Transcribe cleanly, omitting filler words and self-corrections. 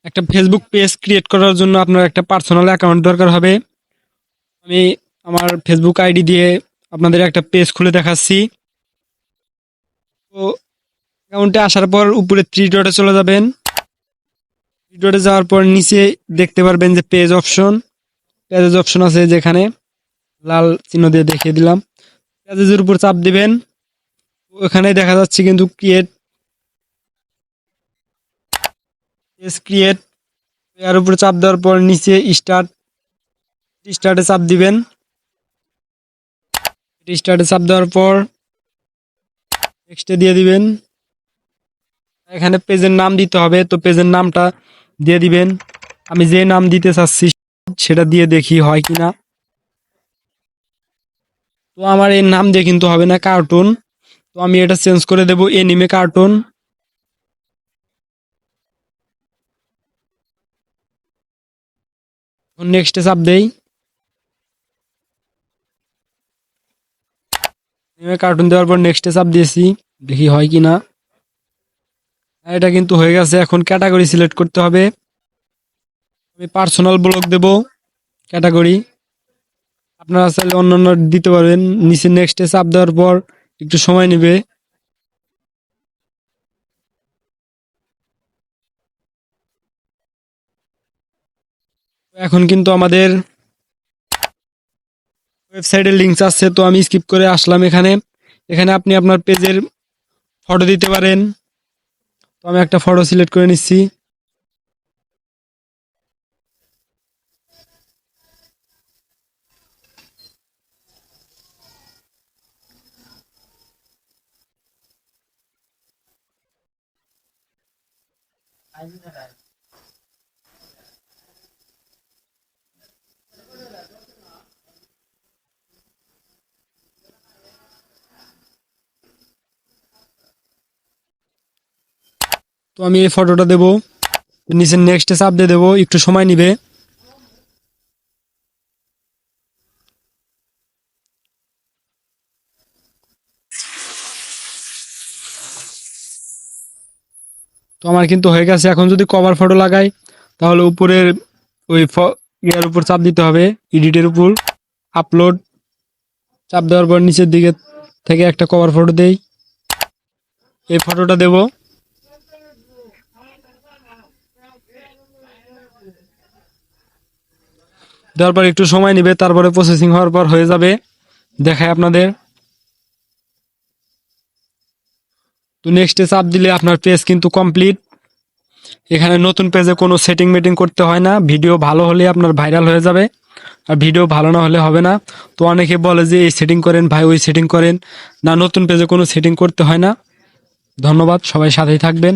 একটা Facebook page create করার জন্য আপনার একটা পার্সোনাল অ্যাকাউন্ট দরকার হবে। আমি আমার ফেসবুক আইডি দিয়ে আপনাদের একটা পেজ খুলে দেখাচ্ছি। তো অ্যাকাউন্টে আসার পর উপরে থ্রি ডটে চলে যাবেন। থ্রি ডটে যাওয়ার পর নিচে দেখতে পারবেন যে পেজেস অপশন আছে, যেখানে লাল চিহ্ন দিয়ে দেখিয়ে দিলাম। পেজের উপর চাপ দিবেন। ওখানে দেখা যাচ্ছে কিন্তু ক্রিয়েট এর উপরে চাপ দেওয়ার পর নিচে স্টার্টে চাপ দিবেন। স্টার্টে চাপ দেওয়ার পর নেক্সটে দিয়ে দিবেন। এখানে পেজের নাম দিতে হবে, তো পেজের নামটা দিয়ে দিবেন। আমি যে নাম দিতে চাচ্ছি সেটা দিয়ে দেখি হয় কিনা। তো আমার এর নাম দিয়ে কিন্তু হবে না, কার্টুন। তো আমি এটা চেঞ্জ করে দেব এনিমে কার্টুন। নেক্সটে চাপ দেই। এনিমে কার্টুন দেওয়ার পর নেক্সটে চাপ দিয়েছি, দেখি হয় কিনা। এটা কিন্তু হয়ে গেছে। এখন ক্যাটাগরি সিলেক্ট করতে হবে। আমি পার্সোনাল ব্লগ দেব ক্যাটাগরি। আপনারা চাইলে অন্যান্য দিতে পারবেন। নিচে নেক্সটে চাপ দেওয়ার পর একটু সময় নেবে। এখন কিন্তু আমাদের ওয়েবসাইটের লিঙ্ক আছে, তো আমি স্কিপ করে আসলাম এখানে। এখানে আপনি আপনার পেজের ফটো দিতে পারেন। তো আমি একটা ফটো সিলেক্ট করে নিচ্ছি। তো আমি এই ফটোটা দেবো। নিচে নেক্সটে চাপ দিয়ে দেবো, একটু সময় নিবে। তো আমার কিন্তু হয়ে গেছে। এখন যদি কভার ফটো লাগাই তাহলে উপরের ওই ইয়ার উপর চাপ দিতে হবে, এডিটের উপর আপলোড চাপ দেওয়ার পর নিচের দিকে থেকে একটা কভার ফটো দেই। এই ফটোটা দেব। দেওয়ার পর একটু সময় নেবে, তারপরে প্রসেসিং হওয়ার পর হয়ে যাবে। দেখায় আপনাদের। তো নেক্সটে চাপ দিলে আপনার পেজ কিন্তু কমপ্লিট। এখানে নতুন পেজে কোনো সেটিং মেটিং করতে হয় না। ভিডিও ভালো হলে আপনার ভাইরাল হয়ে যাবে, আর ভিডিও ভালো না হলে হবে না। তো অনেকে বলে যে এই সেটিং করেন ভাই, ওই সেটিং করেন না। নতুন পেজে কোনো সেটিং করতে হয় না। ধন্যবাদ, সবাই সাথেই থাকবেন।